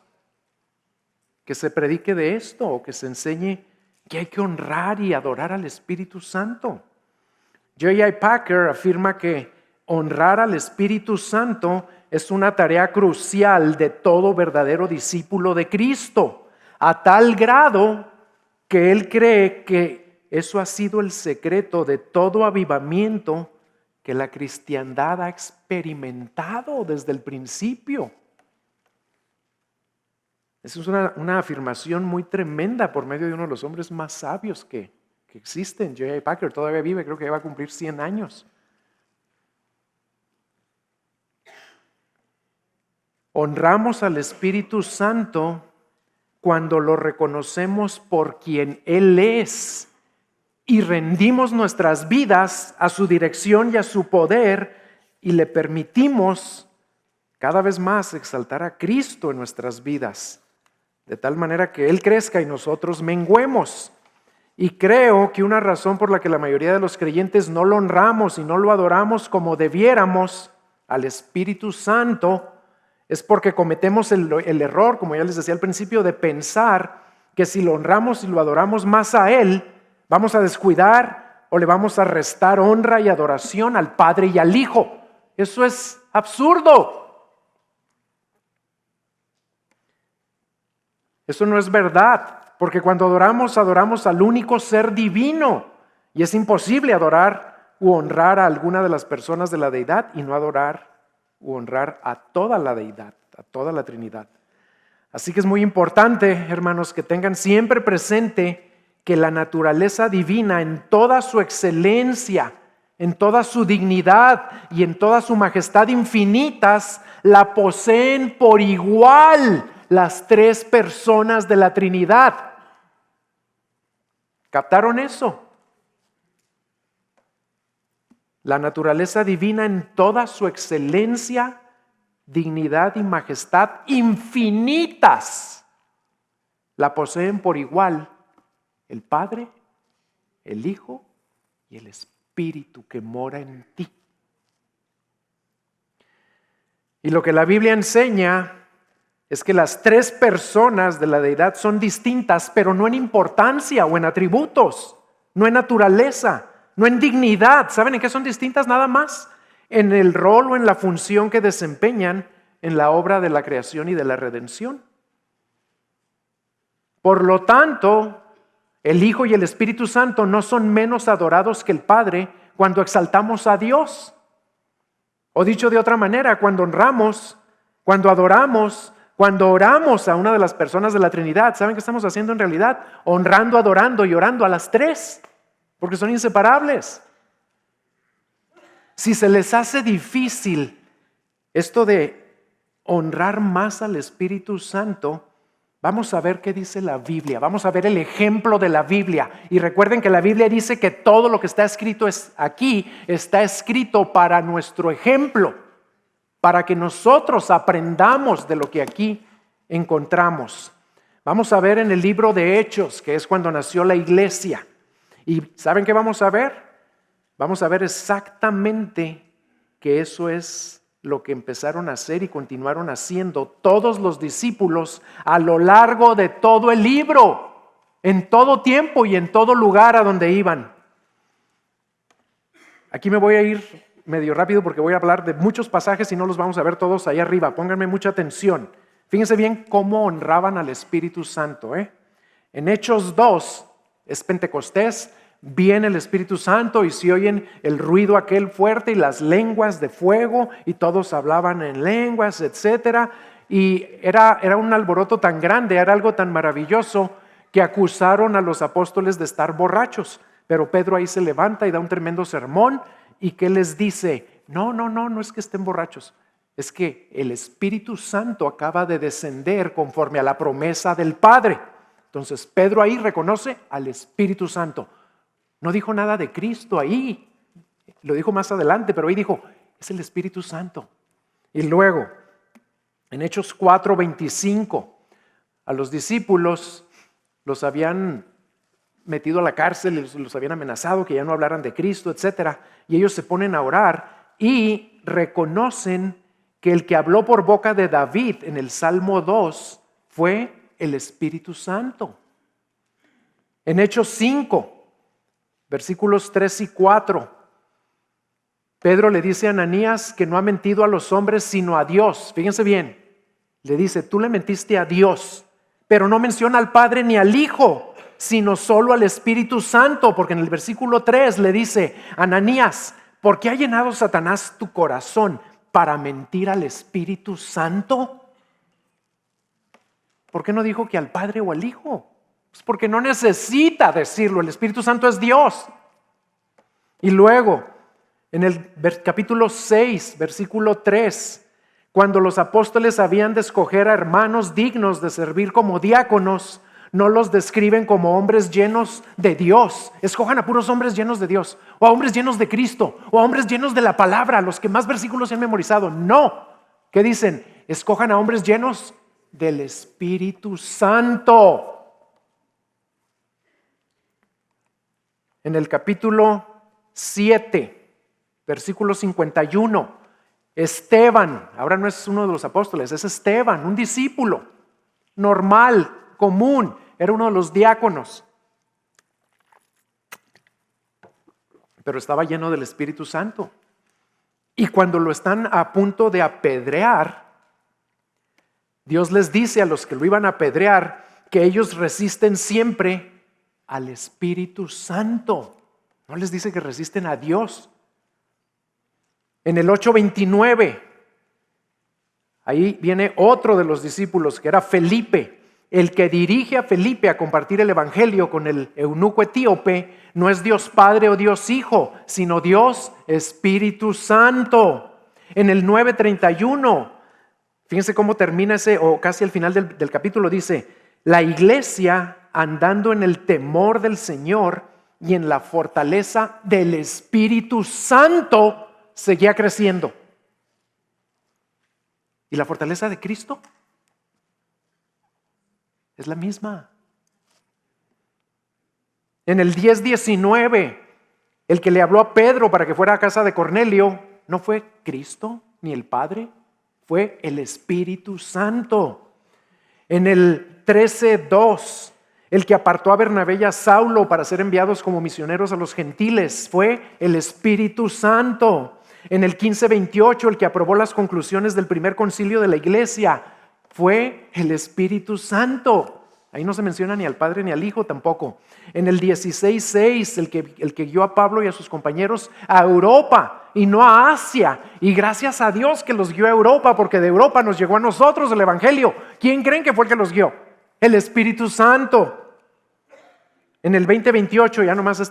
que se predique de esto o que se enseñe que hay que honrar y adorar al Espíritu Santo. J.I. Packer afirma que honrar al Espíritu Santo es una tarea crucial de todo verdadero discípulo de Cristo, a tal grado que él cree que eso ha sido el secreto de todo avivamiento que la cristiandad ha experimentado desde el principio. Esa es una afirmación muy tremenda por medio de uno de los hombres más sabios que existen. J.I. Packer todavía vive, creo que va a cumplir 100 años. Honramos al Espíritu Santo cuando lo reconocemos por quien Él es y rendimos nuestras vidas a su dirección y a su poder y le permitimos cada vez más exaltar a Cristo en nuestras vidas, de tal manera que Él crezca y nosotros menguemos. Y creo que una razón por la que la mayoría de los creyentes no lo honramos y no lo adoramos como debiéramos al Espíritu Santo es porque cometemos el error, como ya les decía al principio, de pensar que si lo honramos y lo adoramos más a Él, vamos a descuidar o le vamos a restar honra y adoración al Padre y al Hijo. Eso es absurdo. Eso no es verdad, porque cuando adoramos, adoramos al único ser divino. Y es imposible adorar u honrar a alguna de las personas de la deidad y no adorar u honrar a toda la deidad, a toda la Trinidad. Así que es muy importante, hermanos, que tengan siempre presente que la naturaleza divina en toda su excelencia, en toda su dignidad y en toda su majestad infinitas, la poseen por igual las tres personas de la Trinidad. ¿Captaron eso? La naturaleza divina en toda su excelencia, dignidad y majestad infinitas la poseen por igual el Padre, el Hijo y el Espíritu que mora en ti. Y lo que la Biblia enseña es que las tres personas de la deidad son distintas, pero no en importancia o en atributos, no en naturaleza, no en dignidad. ¿Saben en qué son distintas? Nada más en el rol o en la función que desempeñan en la obra de la creación y de la redención. Por lo tanto, el Hijo y el Espíritu Santo no son menos adorados que el Padre cuando exaltamos a Dios. O dicho de otra manera, cuando honramos, cuando adoramos, cuando oramos a una de las personas de la Trinidad, ¿saben qué estamos haciendo en realidad? Honrando, adorando y orando a las tres, porque son inseparables. Si se les hace difícil esto de honrar más al Espíritu Santo, vamos a ver qué dice la Biblia, vamos a ver el ejemplo de la Biblia. Y recuerden que la Biblia dice que todo lo que está escrito aquí está escrito para nuestro ejemplo, para que nosotros aprendamos de lo que aquí encontramos. Vamos a ver en el libro de Hechos, que es cuando nació la iglesia. ¿Y saben qué vamos a ver? Vamos a ver exactamente que eso es lo que empezaron a hacer y continuaron haciendo todos los discípulos a lo largo de todo el libro, en todo tiempo y en todo lugar a donde iban. Aquí me voy a ir medio rápido porque voy a hablar de muchos pasajes y no los vamos a ver todos ahí arriba. Pónganme mucha atención. Fíjense bien cómo honraban al Espíritu Santo. En Hechos 2 es Pentecostés, viene el Espíritu Santo y se oyen el ruido aquel fuerte y las lenguas de fuego y todos hablaban en lenguas, etc. Y era un alboroto tan grande, era algo tan maravilloso que acusaron a los apóstoles de estar borrachos. Pero Pedro ahí se levanta y da un tremendo sermón. ¿Y qué les dice? No es que estén borrachos. Es que el Espíritu Santo acaba de descender conforme a la promesa del Padre. Entonces Pedro ahí reconoce al Espíritu Santo. No dijo nada de Cristo ahí. Lo dijo más adelante, pero ahí dijo, es el Espíritu Santo. Y luego, en Hechos 4:25, a los discípulos los habían metido a la cárcel, los habían amenazado que ya no hablaran de Cristo, etc. Y ellos se ponen a orar y reconocen que el que habló por boca de David en el Salmo 2 fue el Espíritu Santo. En Hechos 5, versículos 3 y 4, Pedro le dice a Ananías que no ha mentido a los hombres sino a Dios. Fíjense bien, le dice, tú le mentiste a Dios, pero no menciona al Padre ni al Hijo, sino solo al Espíritu Santo, porque en el versículo 3 le dice, Ananías, ¿por qué ha llenado Satanás tu corazón para mentir al Espíritu Santo? ¿Por qué no dijo que al Padre o al Hijo? Pues porque no necesita decirlo, el Espíritu Santo es Dios. Y luego, en el capítulo 6, versículo 3, cuando los apóstoles habían de escoger a hermanos dignos de servir como diáconos, no los describen como hombres llenos de Dios. Escojan a puros hombres llenos de Dios, o a hombres llenos de Cristo, o a hombres llenos de la palabra, los que más versículos se han memorizado. No. ¿Qué dicen? Escojan a hombres llenos del Espíritu Santo. En el capítulo 7, versículo 51, Esteban, ahora no es uno de los apóstoles, es Esteban, un discípulo normal, común, era uno de los diáconos, pero estaba lleno del Espíritu Santo. Y cuando lo están a punto de apedrear, Dios les dice a los que lo iban a apedrear que ellos resisten siempre al Espíritu Santo. No les dice que resisten a Dios. En el 8:29, ahí viene otro de los discípulos que era Felipe. El que dirige a Felipe a compartir el evangelio con el eunuco etíope no es Dios Padre o Dios Hijo, sino Dios Espíritu Santo. En el 9:31, fíjense cómo termina ese, o casi al final del capítulo, dice, la iglesia andando en el temor del Señor y en la fortaleza del Espíritu Santo seguía creciendo. ¿Y la fortaleza de Cristo? Es la misma. En el 10:19, el que le habló a Pedro para que fuera a casa de Cornelio, no fue Cristo ni el Padre, fue el Espíritu Santo. En el 13:2, el que apartó a Bernabé y a Saulo para ser enviados como misioneros a los gentiles, fue el Espíritu Santo. En el 15:28, el que aprobó las conclusiones del primer concilio de la iglesia, fue el Espíritu Santo. Ahí no se menciona ni al Padre ni al Hijo tampoco. En el 16:6, el que guió a Pablo y a sus compañeros a Europa y no a Asia. Y gracias a Dios que los guió a Europa, porque de Europa nos llegó a nosotros el Evangelio. ¿Quién creen que fue el que los guió? El Espíritu Santo. En el 20:28, ya nomás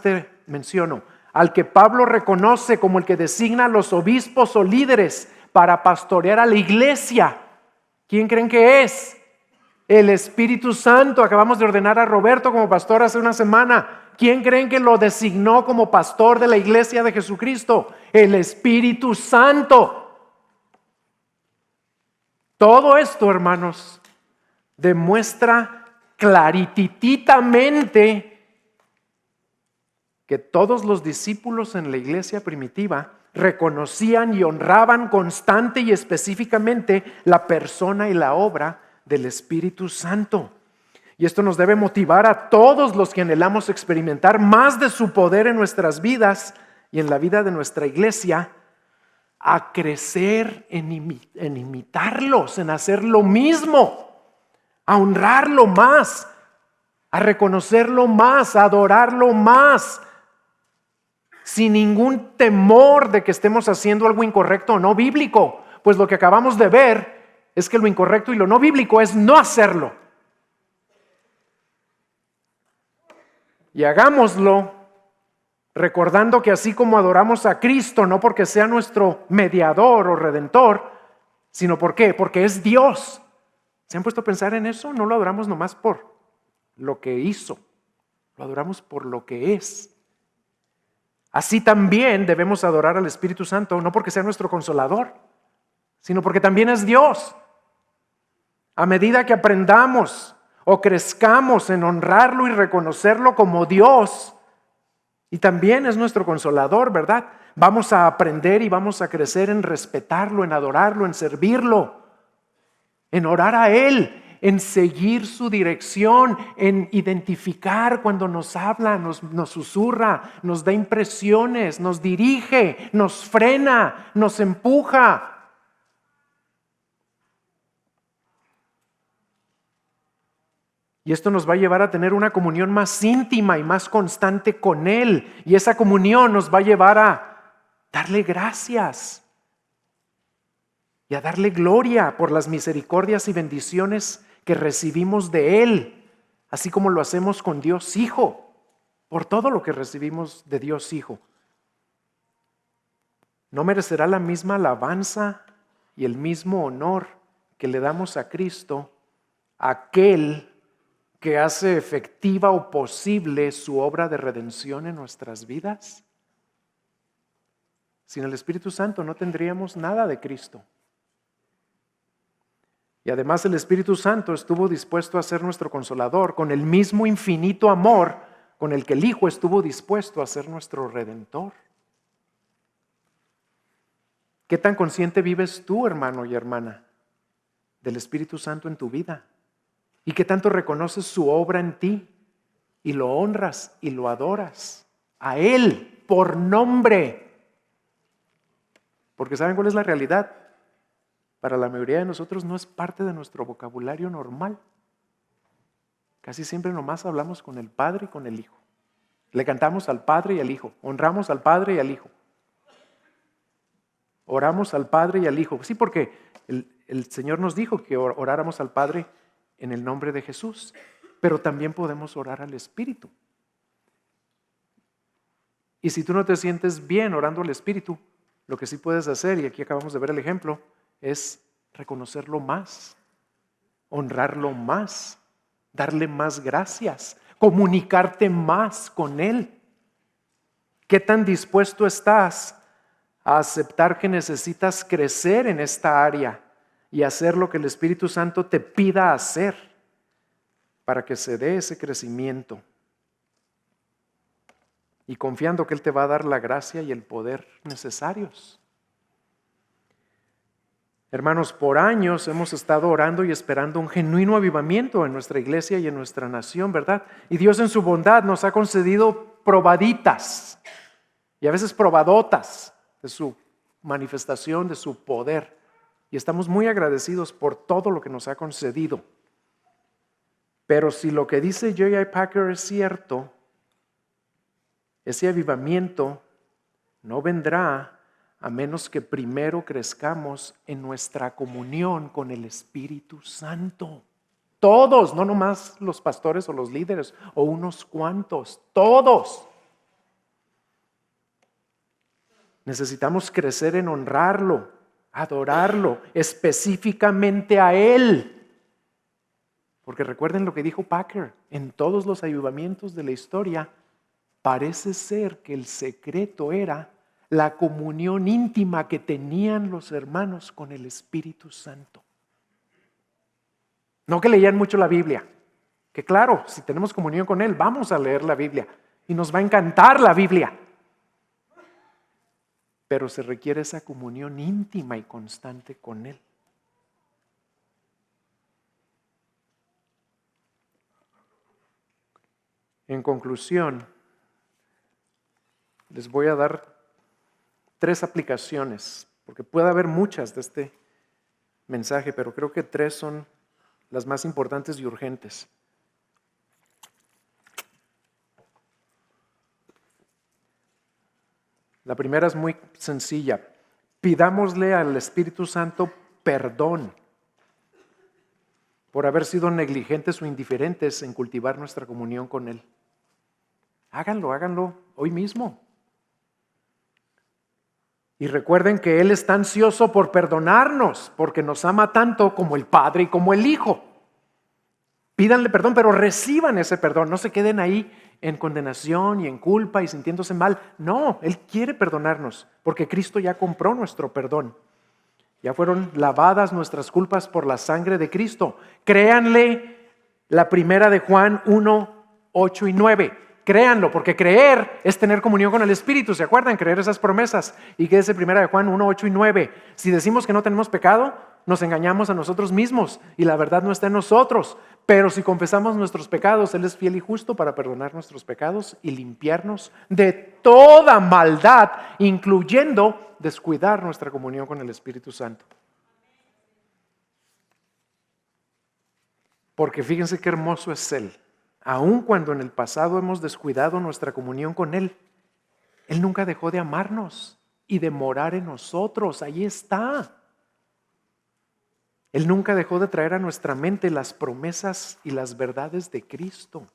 menciono, al que Pablo reconoce como el que designa a los obispos o líderes para pastorear a la iglesia. ¿Quién creen que es? El Espíritu Santo. Acabamos de ordenar a Roberto como pastor hace una semana. ¿Quién creen que lo designó como pastor de la iglesia de Jesucristo? El Espíritu Santo. Todo esto, hermanos, demuestra clarititamente que todos los discípulos en la iglesia primitiva reconocían y honraban constante y específicamente la persona y la obra del Espíritu Santo. Y esto nos debe motivar a todos los que anhelamos experimentar más de su poder en nuestras vidas y en la vida de nuestra iglesia, a crecer en imitarlos, en hacer lo mismo, a honrarlo más, a reconocerlo más, a adorarlo más, sin ningún temor de que estemos haciendo algo incorrecto o no bíblico, pues lo que acabamos de ver es que lo incorrecto y lo no bíblico es no hacerlo. Y hagámoslo recordando que así como adoramos a Cristo, no porque sea nuestro mediador o redentor, sino ¿por qué? Porque es Dios. ¿Se han puesto a pensar en eso? No lo adoramos nomás por lo que hizo, lo adoramos por lo que es. Así también debemos adorar al Espíritu Santo, no porque sea nuestro consolador, sino porque también es Dios. A medida que aprendamos o crezcamos en honrarlo y reconocerlo como Dios, y también es nuestro consolador, ¿verdad? Vamos a aprender y vamos a crecer en respetarlo, en adorarlo, en servirlo, en orar a Él, en seguir su dirección, en identificar cuando nos habla, nos susurra, nos da impresiones, nos dirige, nos frena, nos empuja. Y esto nos va a llevar a tener una comunión más íntima y más constante con Él. Y esa comunión nos va a llevar a darle gracias y a darle gloria por las misericordias y bendiciones que recibimos de Él, así como lo hacemos con Dios Hijo, por todo lo que recibimos de Dios Hijo. ¿No merecerá la misma alabanza y el mismo honor que le damos a Cristo, aquel que hace efectiva o posible su obra de redención en nuestras vidas? Sin el Espíritu Santo no tendríamos nada de Cristo. Y además el Espíritu Santo estuvo dispuesto a ser nuestro consolador con el mismo infinito amor con el que el Hijo estuvo dispuesto a ser nuestro Redentor. ¿Qué tan consciente vives tú, hermano y hermana, del Espíritu Santo en tu vida? ¿Y qué tanto reconoces su obra en ti y lo honras y lo adoras a Él por nombre? Porque ¿saben cuál es la realidad? Para la mayoría de nosotros no es parte de nuestro vocabulario normal. Casi siempre nomás hablamos con el Padre y con el Hijo. Le cantamos al Padre y al Hijo, honramos al Padre y al Hijo. Oramos al Padre y al Hijo. Sí, porque el Señor nos dijo que oráramos al Padre en el nombre de Jesús, pero también podemos orar al Espíritu. Y si tú no te sientes bien orando al Espíritu, lo que sí puedes hacer, y aquí acabamos de ver el ejemplo, es reconocerlo más, honrarlo más, darle más gracias, comunicarte más con Él. ¿Qué tan dispuesto estás a aceptar que necesitas crecer en esta área y hacer lo que el Espíritu Santo te pida hacer para que se dé ese crecimiento? Y confiando que Él te va a dar la gracia y el poder necesarios. Hermanos, por años hemos estado orando y esperando un genuino avivamiento en nuestra iglesia y en nuestra nación, ¿verdad? Y Dios en su bondad nos ha concedido probaditas y a veces probadotas de su manifestación, de su poder. Y estamos muy agradecidos por todo lo que nos ha concedido. Pero si lo que dice J.I. Packer es cierto, ese avivamiento no vendrá a menos que primero crezcamos en nuestra comunión con el Espíritu Santo. Todos, no nomás los pastores o los líderes o unos cuantos, todos. Necesitamos crecer en honrarlo, adorarlo, específicamente a Él. Porque recuerden lo que dijo Packer, en todos los avivamientos de la historia, parece ser que el secreto era la comunión íntima que tenían los hermanos con el Espíritu Santo. No que leían mucho la Biblia, que claro, si tenemos comunión con Él, vamos a leer la Biblia y nos va a encantar la Biblia. Pero se requiere esa comunión íntima y constante con Él. En conclusión, les voy a dar 3 aplicaciones, porque puede haber muchas de este mensaje, pero creo que 3 son las más importantes y urgentes. La primera es muy sencilla. Pidámosle al Espíritu Santo perdón por haber sido negligentes o indiferentes en cultivar nuestra comunión con Él. Háganlo hoy mismo. Y recuerden que Él está ansioso por perdonarnos, porque nos ama tanto como el Padre y como el Hijo. Pídanle perdón, pero reciban ese perdón. No se queden ahí en condenación y en culpa y sintiéndose mal. No, Él quiere perdonarnos, porque Cristo ya compró nuestro perdón. Ya fueron lavadas nuestras culpas por la sangre de Cristo. Créanle la primera de Juan 1, 8 y 9. Créanlo, porque creer es tener comunión con el Espíritu. ¿Se acuerdan? Creer esas promesas. ¿Y qué dice primera de Juan 1, 8 y 9? Si decimos que no tenemos pecado, nos engañamos a nosotros mismos y la verdad no está en nosotros. Pero si confesamos nuestros pecados, Él es fiel y justo para perdonar nuestros pecados y limpiarnos de toda maldad, incluyendo descuidar nuestra comunión con el Espíritu Santo. Porque fíjense qué hermoso es Él. Aun cuando en el pasado hemos descuidado nuestra comunión con Él, Él nunca dejó de amarnos y de morar en nosotros. Ahí está. Él nunca dejó de traer a nuestra mente las promesas y las verdades de Cristo.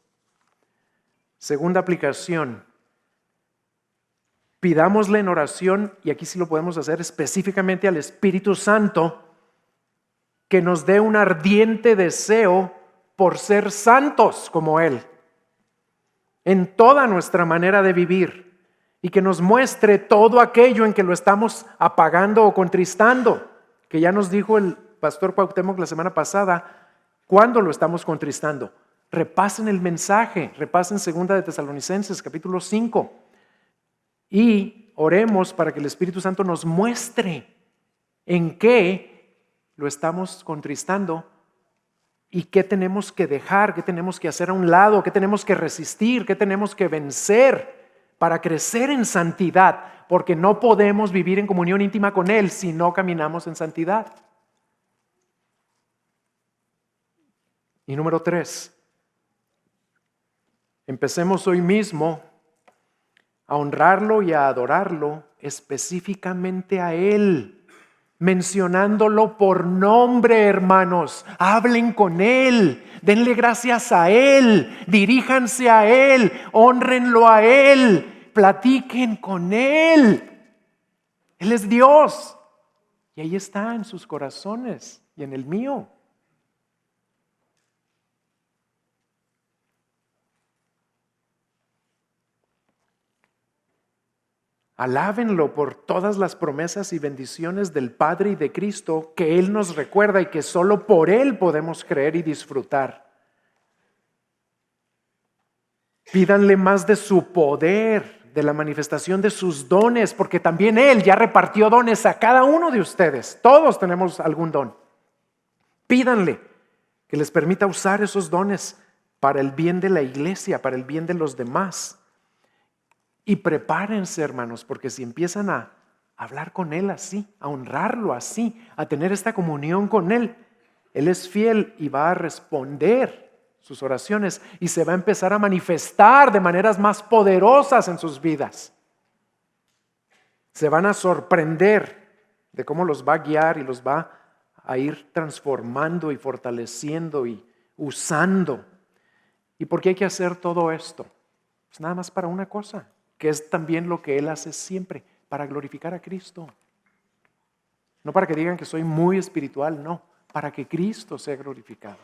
Segunda aplicación. Pidámosle en oración, y aquí sí lo podemos hacer específicamente al Espíritu Santo, que nos dé un ardiente deseo por ser santos como Él, en toda nuestra manera de vivir, y que nos muestre todo aquello en que lo estamos apagando o contristando, que ya nos dijo el pastor Cuauhtémoc la semana pasada, ¿cuándo lo estamos contristando? Repasen el mensaje, repasen 2 de Tesalonicenses, capítulo 5, y oremos para que el Espíritu Santo nos muestre en qué lo estamos contristando y qué tenemos que dejar, qué tenemos que hacer a un lado, qué tenemos que resistir, qué tenemos que vencer para crecer en santidad, porque no podemos vivir en comunión íntima con Él si no caminamos en santidad. Y número 3, empecemos hoy mismo a honrarlo y a adorarlo específicamente a Él, mencionándolo por nombre, hermanos. Hablen con Él, denle gracias a Él, diríjanse a Él, hónrenlo a Él, platiquen con Él. Él es Dios y ahí está en sus corazones y en el mío. Alábenlo por todas las promesas y bendiciones del Padre y de Cristo que Él nos recuerda y que solo por Él podemos creer y disfrutar. Pídanle más de su poder, de la manifestación de sus dones, porque también Él ya repartió dones a cada uno de ustedes. Todos tenemos algún don. Pídanle que les permita usar esos dones para el bien de la iglesia, para el bien de los demás. Y prepárense, hermanos, porque si empiezan a hablar con Él así, a honrarlo así, a tener esta comunión con Él, Él es fiel y va a responder sus oraciones y se va a empezar a manifestar de maneras más poderosas en sus vidas. Se van a sorprender de cómo los va a guiar y los va a ir transformando y fortaleciendo y usando. ¿Y por qué hay que hacer todo esto? Pues nada más para una cosa, que es también lo que Él hace siempre, para glorificar a Cristo. No para que digan que soy muy espiritual, no, para que Cristo sea glorificado.